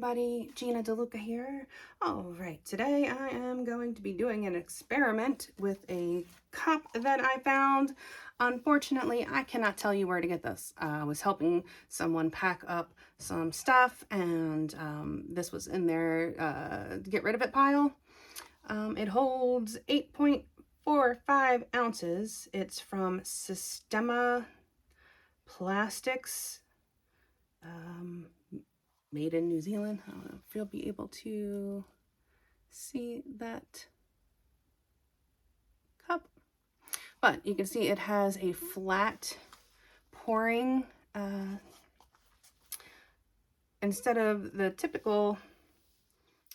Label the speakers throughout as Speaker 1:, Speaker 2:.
Speaker 1: everybody, Gina DeLuca here. Alright, today I am going to be doing an experiment with a cup that I found. Unfortunately, I cannot tell you where to get this. I was helping someone pack up some stuff, and this was in their get rid of it pile. It holds 8.45 ounces. It's from Systema Plastics. Made in New Zealand. I don't know if you'll be able to see that cup, but you can see it has a flat pouring instead of the typical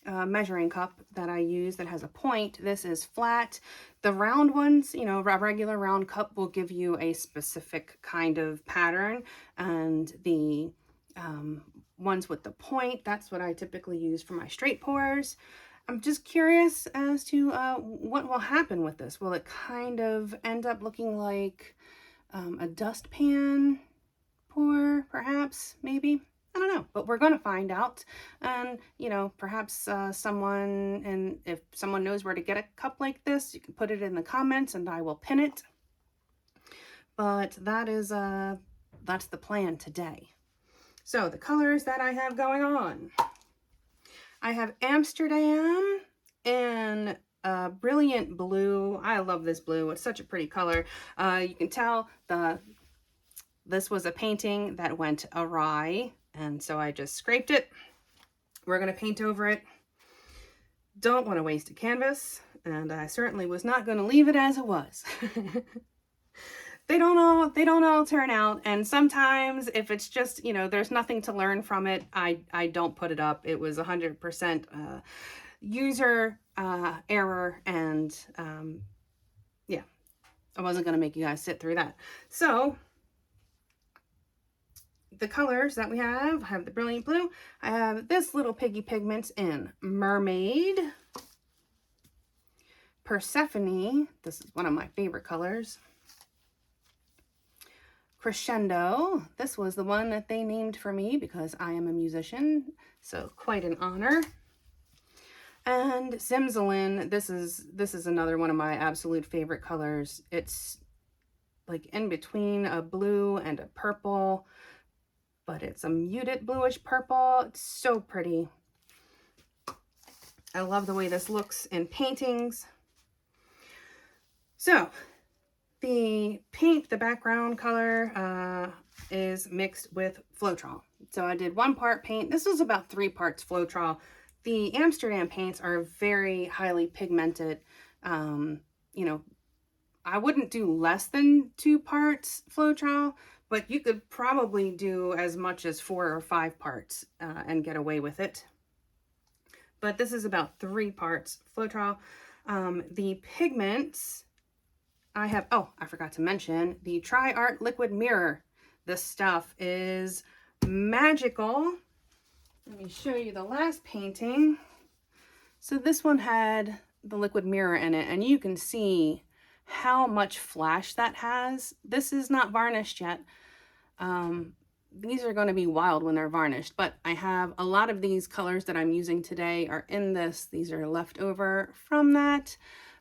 Speaker 1: measuring cup that I use that has a point. This is flat. The round ones, you know, a regular round cup will give you a specific kind of pattern, and the ones with the point, that's what I typically use for my straight pours. I'm just curious as to what will happen with this. Will it kind of end up looking like a dustpan pour, perhaps, maybe? I don't know, but we're going to find out. And, you know, perhaps someone, and if someone knows where to get a cup like this, you can put it in the comments and I will pin it. But that is, that's the plan today. So the colors that I have going on, I have Amsterdam in Brilliant Blue. I love this blue. It's such a pretty color. You can tell this was a painting that went awry, and so I just scraped it. We're going to paint over it. Don't want to waste a canvas, and I certainly was not going to leave it as it was. They don't all turn out, and sometimes if it's just, you know, there's nothing to learn from it, I don't put it up. It was 100% user error, and yeah, I wasn't going to make you guys sit through that. So the colors that we have, I have the Brilliant Blue, I have this little piggy pigment in Mermaid, Persephone, this is one of my favorite colors, Crescendo, this was the one that they named for me because I am a musician, so quite an honor. And Zimzelen, this is another one of my absolute favorite colors. It's like in between a blue and a purple, but it's a muted bluish purple. It's so pretty. I love the way this looks in paintings. So the paint, the background color is mixed with Floetrol. So I did 1 part paint. This was about 3 parts Floetrol. The Amsterdam paints are very highly pigmented. You know, I wouldn't do less than 2 parts Floetrol, but you could probably do as much as 4 or 5 parts and get away with it. But this is about 3 parts Floetrol. The pigments, I have, oh, I forgot to mention the TriArt Liquid Mirror. This stuff is magical. Let me show you the last painting. So this one had the liquid mirror in it, and you can see how much flash that has. This is not varnished yet. These are going to be wild when they're varnished, but I have a lot of these colors that I'm using today are in this. These are left over from that,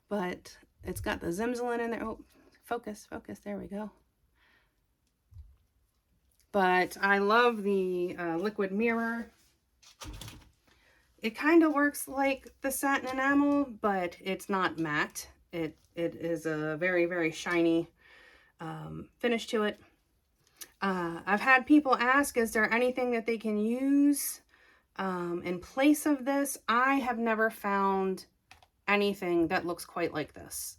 Speaker 1: but it's got the Zimzelen in there. Oh, focus, there we go. But I love the liquid mirror. It kind of works like the satin enamel, but it's not matte. It is a very, very shiny finish to it. I've had people ask, is there anything that they can use in place of this? I have never found anything that looks quite like this.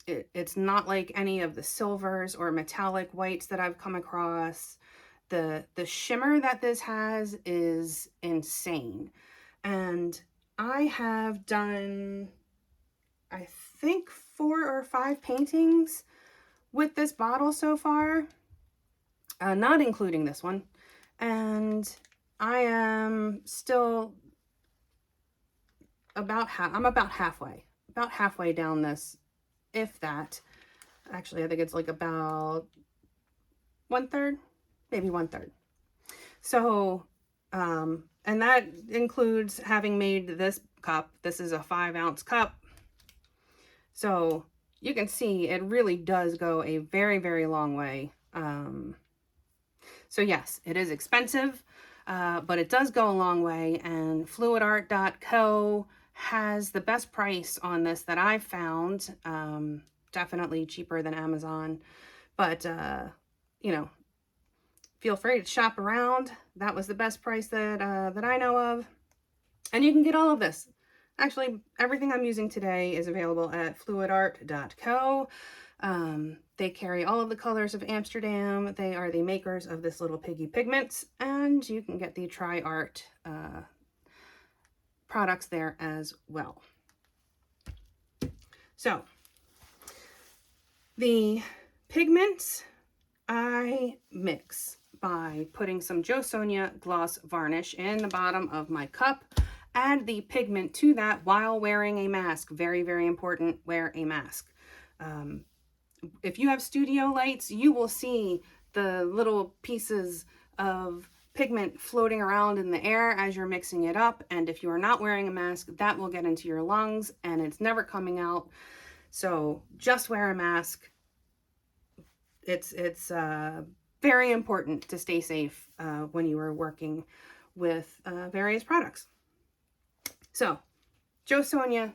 Speaker 1: It's not like any of the silvers or metallic whites that I've come across. The shimmer that this has is insane. And I have done, I think, 4 or 5 paintings with this bottle so far, not including this one. And I am still about halfway down this, if that. Actually, I think it's like about 1/3, maybe 1/3. So And that includes having made this cup. This is a 5-ounce cup. So you can see it really does go a very, very long way. So yes, it is expensive, but it does go a long way, and fluidart.co has the best price on this that I've found. Definitely cheaper than Amazon, but you know, feel free to shop around. That was the best price that that I know of. And you can get all of this. Actually, everything I'm using today is available at fluidart.co. They carry all of the colors of Amsterdam. They are the makers of this little piggy pigments, and you can get the TriArt products there as well. So, the pigments I mix by putting some JoSonja gloss varnish in the bottom of my cup. Add the pigment to that while wearing a mask. Very, very important, wear a mask. If you have studio lights, you will see the little pieces of pigment floating around in the air as you're mixing it up. And if you are not wearing a mask, that will get into your lungs and it's never coming out. So just wear a mask. It's very important to stay safe when you are working with various products. So, JoSonja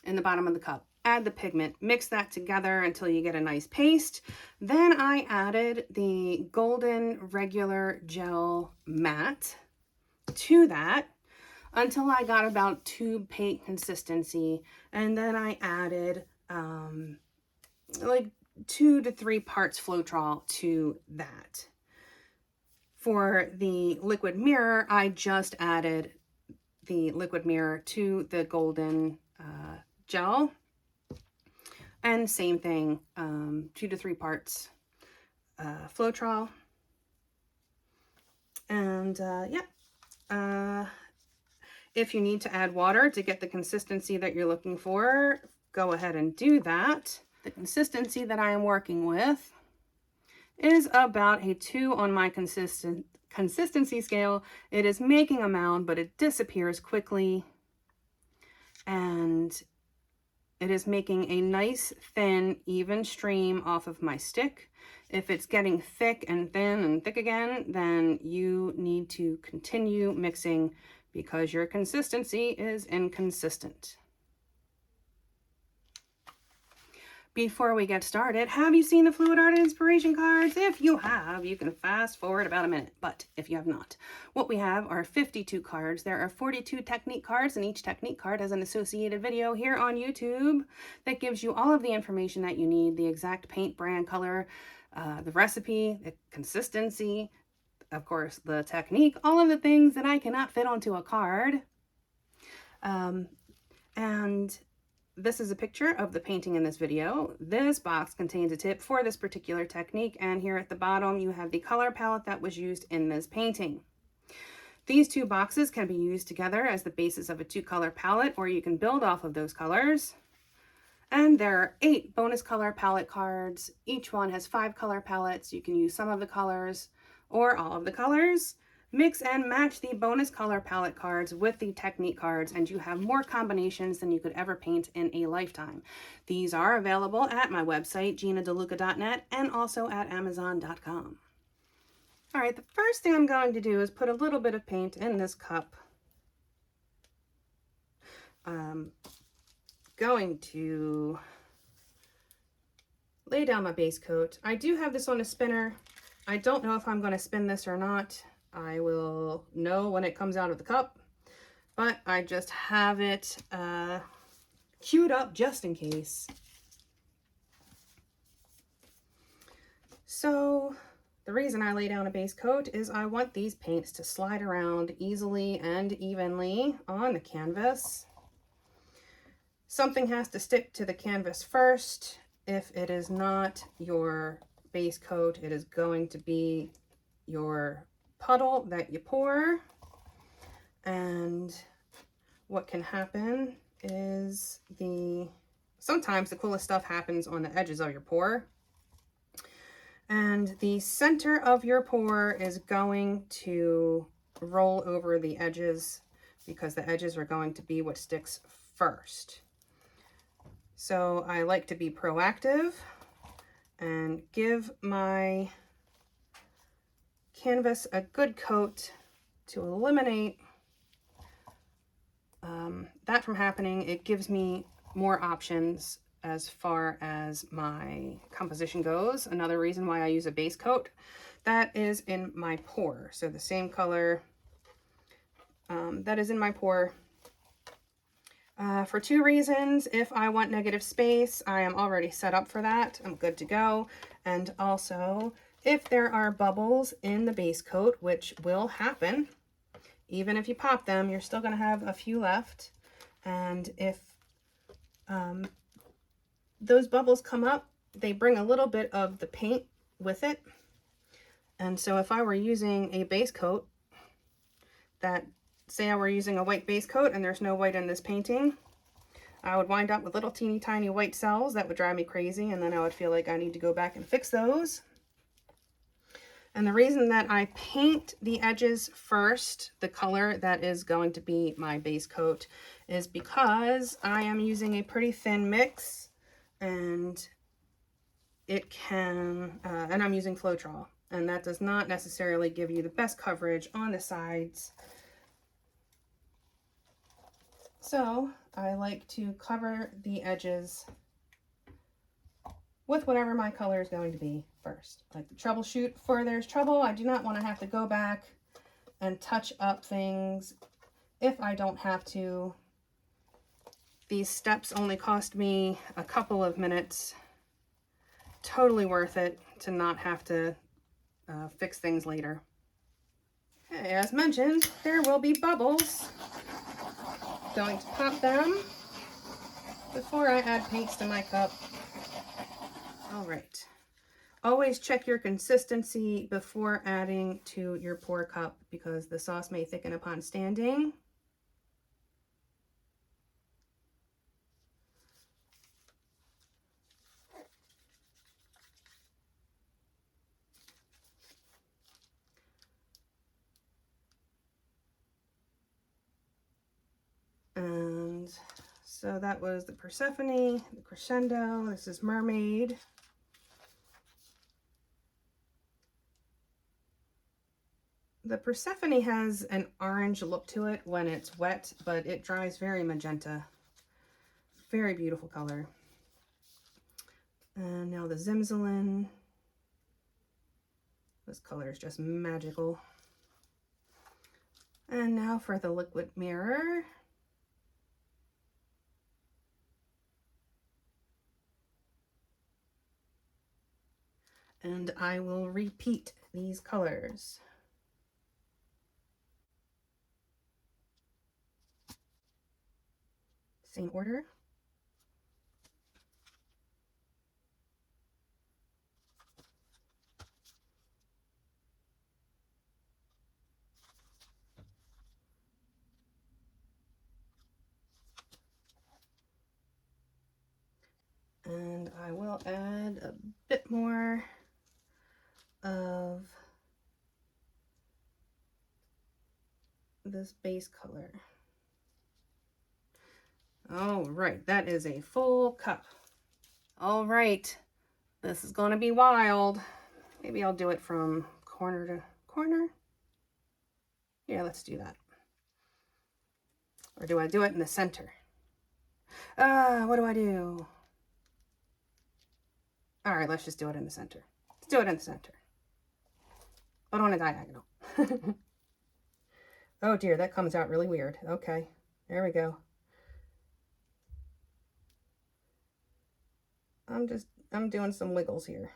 Speaker 1: in the bottom of the cup. Add the pigment, mix that together until you get a nice paste. Then I added the golden regular gel matte to that until I got about tube paint consistency. And then I added like 2 to 3 parts Floetrol to that. For the liquid mirror, I just added the liquid mirror to the golden gel, and same thing, 2 to 3 parts Floetrol. And if you need to add water to get the consistency that you're looking for, go ahead and do that. The consistency that I am working with is about a 2 on my consistency scale. It is making a mound, but it disappears quickly, and it is making a nice thin even stream off of my stick. If it's getting thick and thin and thick again, then you need to continue mixing because your consistency is inconsistent. Before we get started, have you seen the Fluid Art inspiration cards? If you have, you can fast forward about a minute, but if you have not, what we have are 52 cards. There are 42 technique cards, and each technique card has an associated video here on YouTube that gives you all of the information that you need, the exact paint brand, color, the recipe, the consistency, of course, the technique, all of the things that I cannot fit onto a card. And this is a picture of the painting in this video. This box contains a tip for this particular technique, and here at the bottom you have the color palette that was used in this painting. These 2 boxes can be used together as the basis of a 2-color palette, or you can build off of those colors. And there are 8 bonus color palette cards. Each one has 5 color palettes. You can use some of the colors or all of the colors. Mix and match the bonus color palette cards with the technique cards, and you have more combinations than you could ever paint in a lifetime. These are available at my website, GinaDeLuca.net, and also at Amazon.com. All right, the first thing I'm going to do is put a little bit of paint in this cup. I'm going to lay down my base coat. I do have this on a spinner. I don't know if I'm going to spin this or not. I will know when it comes out of the cup, but I just have it queued up just in case. So the reason I lay down a base coat is I want these paints to slide around easily and evenly on the canvas. Something has to stick to the canvas first. If it is not your base coat, it is going to be your puddle that you pour. And what can happen is sometimes the coolest stuff happens on the edges of your pour, and the center of your pour is going to roll over the edges because the edges are going to be what sticks first. So I like to be proactive and give my canvas a good coat to eliminate that from happening. It gives me more options as far as my composition goes. Another reason why I use a base coat that is in my pour. So the same color that is in my pour. For two reasons. If I want negative space, I am already set up for that. I'm good to go. And also, if there are bubbles in the base coat, which will happen, even if you pop them, you're still going to have a few left. And if those bubbles come up, they bring a little bit of the paint with it. And so if I were using a base coat that, say I were using a white base coat and there's no white in this painting, I would wind up with little teeny tiny white cells that would drive me crazy, and then I would feel like I need to go back and fix those. And the reason that I paint the edges first, the color that is going to be my base coat, is because I am using a pretty thin mix, and it can, and I'm using Floetrol, and that does not necessarily give you the best coverage on the sides. So I like to cover the edges with whatever my color is going to be first. Like the troubleshoot for there's trouble. I do not want to have to go back and touch up things if I don't have to. These steps only cost me a couple of minutes. Totally worth it to not have to fix things later. Okay, as mentioned, there will be bubbles. Going to pop them before I add paints to my cup. All right. Always check your consistency before adding to your pour cup because the sauce may thicken upon standing. And so that was the Persephone, the Crescendo. This is Mermaid. The Persephone has an orange look to it when it's wet, but it dries very magenta. Very beautiful color. And now the Zimzelen. This color is just magical. And now for the liquid mirror. And I will repeat these colors. Same order. And I will add a bit more of this base color. All right, that is a full cup. All right, this is going to be wild. Maybe I'll do it from corner to corner. Yeah, let's do that. Or do I do it in the center? What do I do? All right, let's just do it in the center. Let's do it in the center. But on a diagonal. Oh dear, that comes out really weird. Okay, there we go. I'm doing some wiggles here.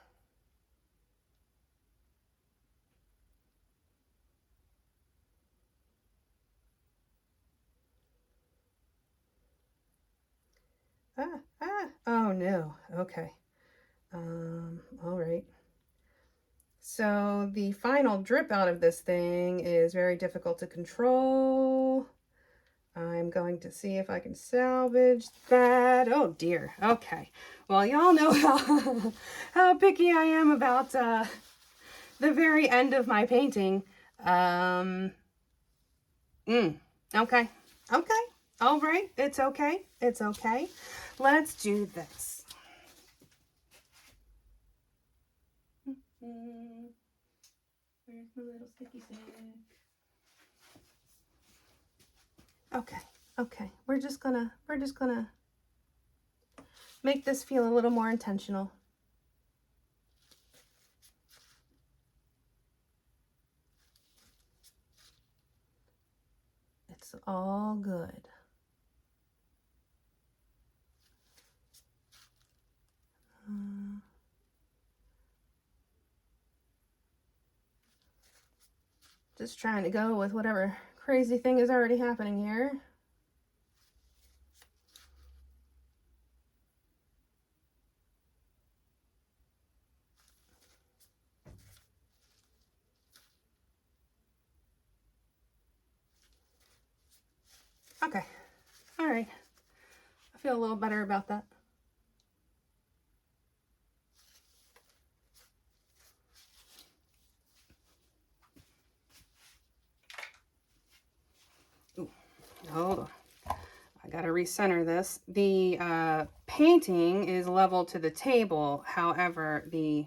Speaker 1: Oh no, okay. All right. So the final drip out of this thing is very difficult to control. I'm going to see if I can salvage that. Oh dear. Okay. Well, y'all know how picky I am about the very end of my painting. Okay. Okay. All right. It's okay. It's okay. Let's do this. Where's my little sticky stick? Okay. Okay. We're just gonna make this feel a little more intentional. It's all good. Just trying to go with whatever crazy thing is already happening here. Okay. All right. I feel a little better about that. Ooh, hold on. I gotta recenter this. The painting is level to the table. However, the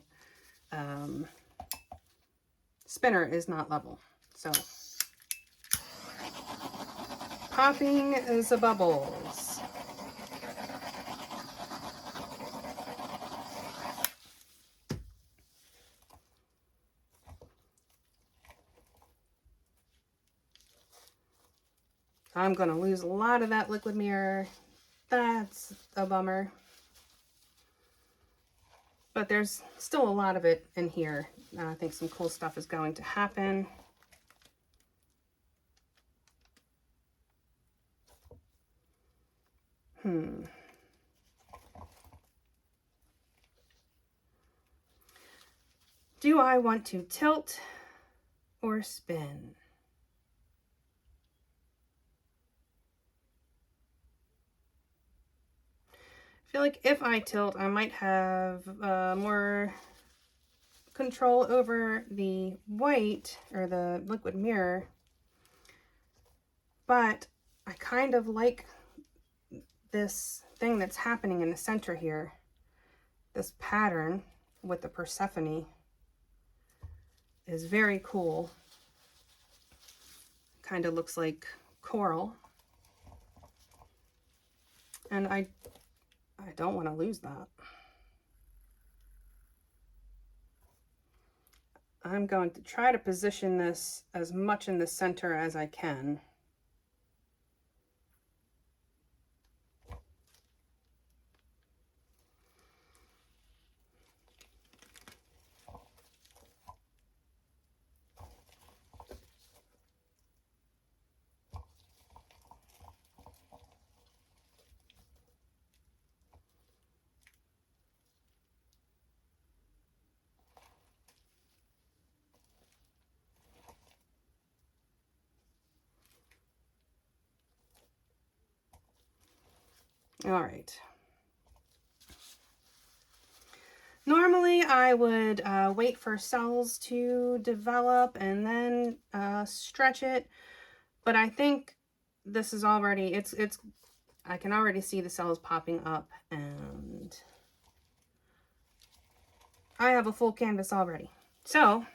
Speaker 1: spinner is not level. So, popping the bubbles. I'm going to lose a lot of that liquid mirror. That's a bummer. But there's still a lot of it in here. I think some cool stuff is going to happen. Do I want to tilt or spin? I feel like if I tilt, I might have more control over the white or the liquid mirror, but I kind of like this thing that's happening in the center here, this pattern with the Persephone is very cool. Kind of looks like coral, and I don't want to lose that. I'm going to try to position this as much in the center as I can. All right. Normally I would wait for cells to develop and then stretch it, but I think this is already, I can already see the cells popping up, and I have a full canvas already. So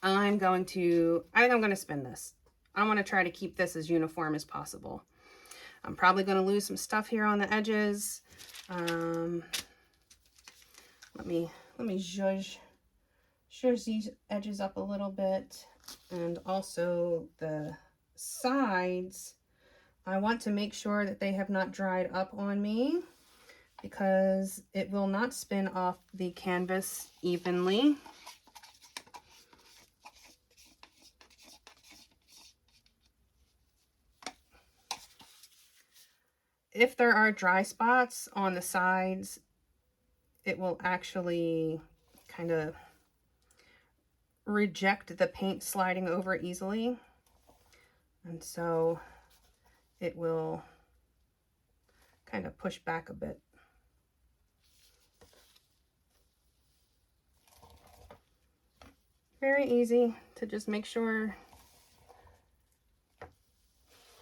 Speaker 1: I think I'm going to spin this. I want to try to keep this as uniform as possible. I'm probably going to lose some stuff here on the edges. Let me zhuzh these edges up a little bit, and also the sides. I want to make sure that they have not dried up on me, because it will not spin off the canvas evenly. If there are dry spots on the sides, it will actually kind of reject the paint sliding over easily. And so it will kind of push back a bit. Very easy to just make sure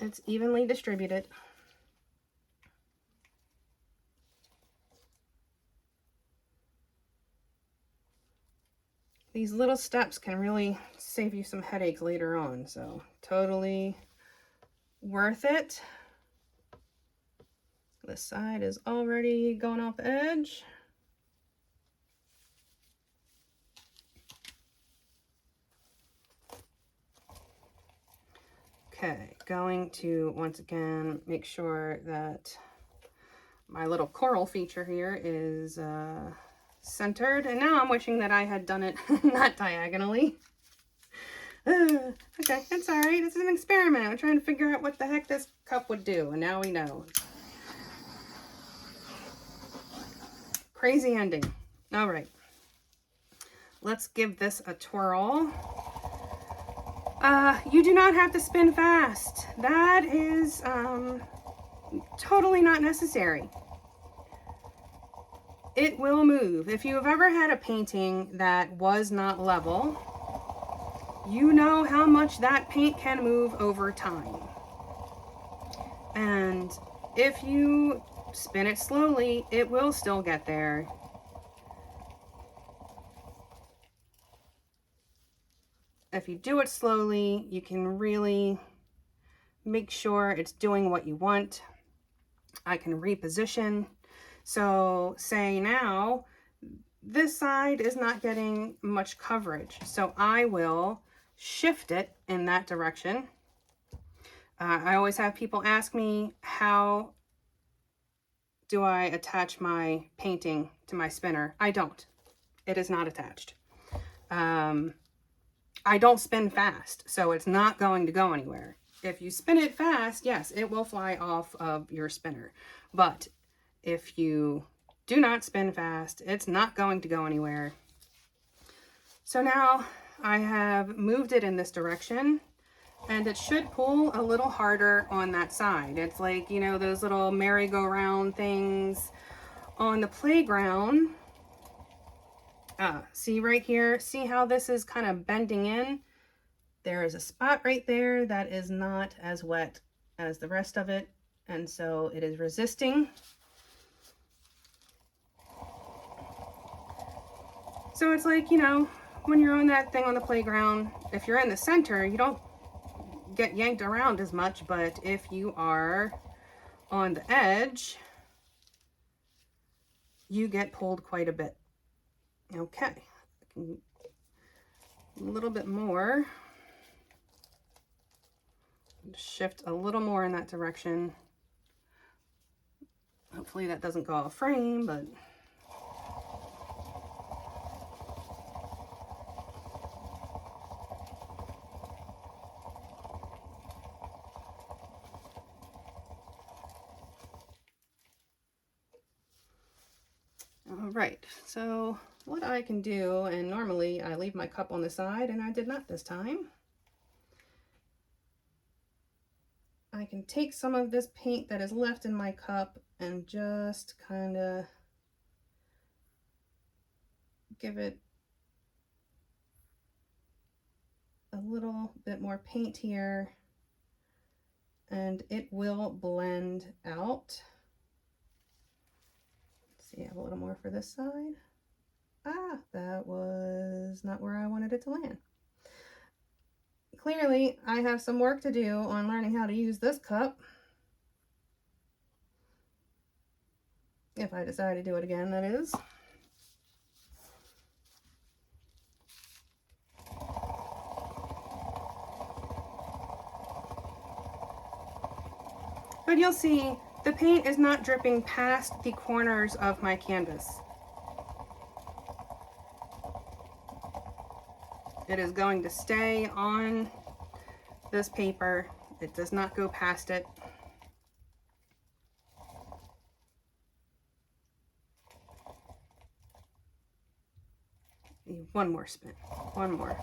Speaker 1: it's evenly distributed. These little steps can really save you some headaches later on, so totally worth it. This side is already going off the edge. Okay, going to once again make sure that my little coral feature here is centered, and now I'm wishing that I had done it not diagonally. Okay, it's all right. This is an experiment. I'm trying to figure out what the heck this cup would do, and now we know. Crazy ending. All right, let's give this a twirl. You do not have to spin fast. That is totally not necessary. It will move. If you have ever had a painting that was not level, you know how much that paint can move over time. And if you spin it slowly, it will still get there. If you do it slowly, you can really make sure it's doing what you want. I can reposition. So say now, this side is not getting much coverage. So I will shift it in that direction. I always have people ask me, how do I attach my painting to my spinner? I don't. It is not attached. I don't spin fast, so it's not going to go anywhere. If you spin it fast, yes, it will fly off of your spinner. But if you do not spin fast, it's not going to go anywhere. So now I have moved it in this direction, and it should pull a little harder on that side. It's like, you know, those little merry-go-round things on the playground. See right here, see how this is kind of bending in? There is a spot right there that is not as wet as the rest of it, and so it is resisting. So it's like, you know, when you're on that thing on the playground, if you're in the center, you don't get yanked around as much, but if you are on the edge, you get pulled quite a bit. Okay, a little bit more. Shift a little more in that direction. Hopefully that doesn't go off frame, but all right, so what I can do, and normally I leave my cup on the side, and I did not this time. I can take some of this paint that is left in my cup and just kind of give it a little bit more paint here, and it will blend out. Let's see, I have a little more for this side. Ah, that was not where I wanted it to land. Clearly, I have some work to do on learning how to use this cup. If I decide to do it again, that is. But you'll see, the paint is not dripping past the corners of my canvas. It is going to stay on this paper. It does not go past it. One more spin, one more.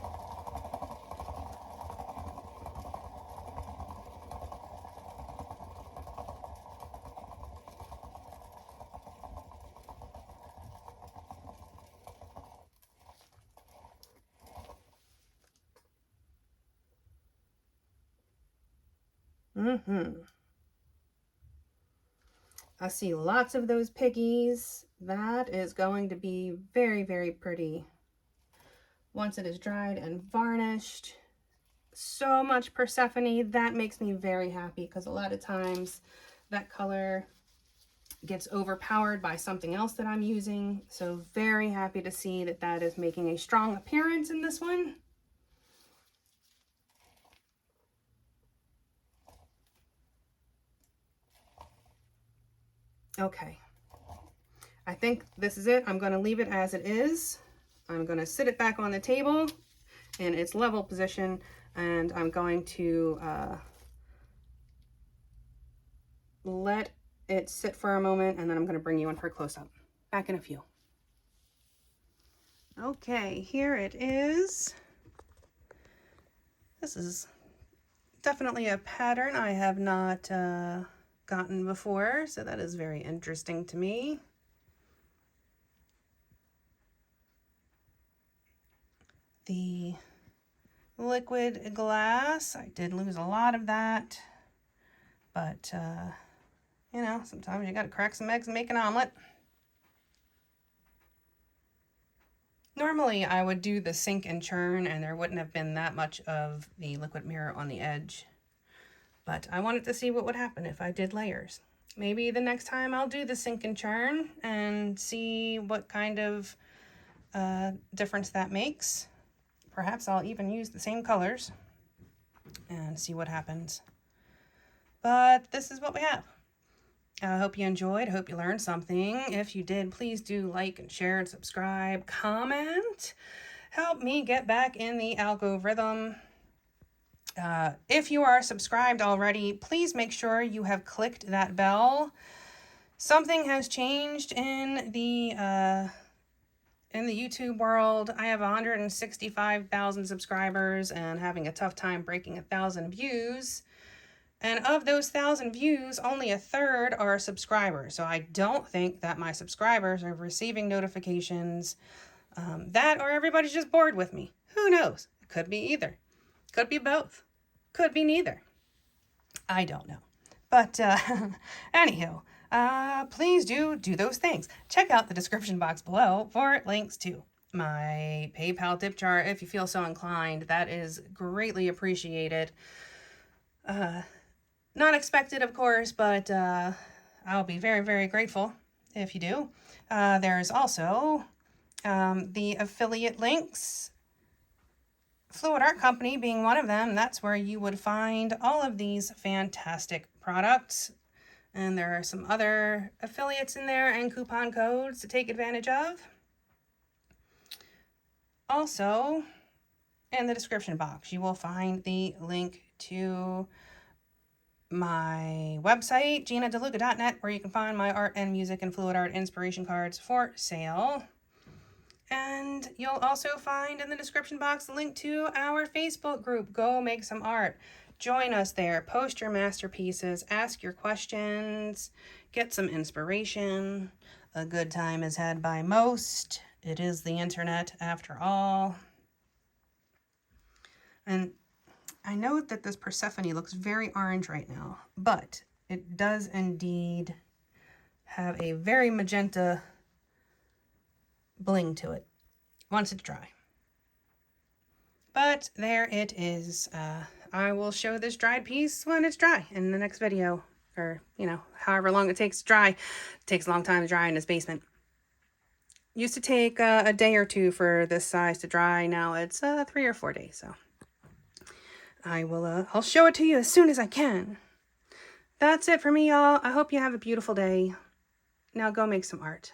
Speaker 1: I see lots of those piggies. That is going to be very, very pretty once it is dried and varnished. So much Persephone. That makes me very happy because a lot of times that color gets overpowered by something else that I'm using. So very happy to see that that is making a strong appearance in this one. Okay, I think this is it. I'm going to leave it as it is. I'm going to sit it back on the table in its level position, and I'm going to let it sit for a moment, and then I'm going to bring you in for a close-up. Back in a few. Okay, here it is. This is definitely a pattern I have not gotten before, so that is very interesting to me. The liquid glass, I did lose a lot of that, but you know, sometimes you gotta crack some eggs and make an omelet. Normally I would do the sink and churn and there wouldn't have been that much of the liquid mirror on the edge, but I wanted to see what would happen if I did layers. Maybe the next time I'll do the sink and churn and see what kind of difference that makes. Perhaps I'll even use the same colors and see what happens. But this is what we have. I hope you enjoyed. I hope you learned something. If you did, please do like and share and subscribe, comment. Help me get back in the algorithm. If you are subscribed already, please make sure you have clicked that bell. Something has changed in the YouTube world. I have 165,000 subscribers and having a tough time breaking 1,000 views. And of those 1,000 views, only 1/3 are subscribers. So I don't think that my subscribers are receiving notifications. That or everybody's just bored with me. Who knows? It could be either. Could be both. Could be neither. I don't know. But anywho, please do those things. Check out the description box below for links to my PayPal tip jar if you feel so inclined. That is greatly appreciated. Not expected, of course, but I'll be very, very grateful if you do. There's also the affiliate links, Fluid Art Company being one of them. That's where you would find all of these fantastic products. And there are some other affiliates in there and coupon codes to take advantage of. Also, in the description box, you will find the link to my website, GinaDeLuca.net, where you can find my art and music and fluid art inspiration cards for sale. And you'll also find in the description box the link to our Facebook group, Go Make Some Art. Join us there, post your masterpieces, ask your questions, get some inspiration. A good time is had by most. It is the internet after all. And I know that this Persephone looks very orange right now, but it does indeed have a very magenta bling to it once it's dry. But there it is. I will show this dried piece when it's dry in the next video, or, you know, however long it takes to dry. It takes a long time to dry in this basement. Used to take a day or two for this size to dry. Now it's 3 or 4 days, so I'll show it to you as soon as I can. That's it for me, y'all. I hope you have a beautiful day. Now go make some art.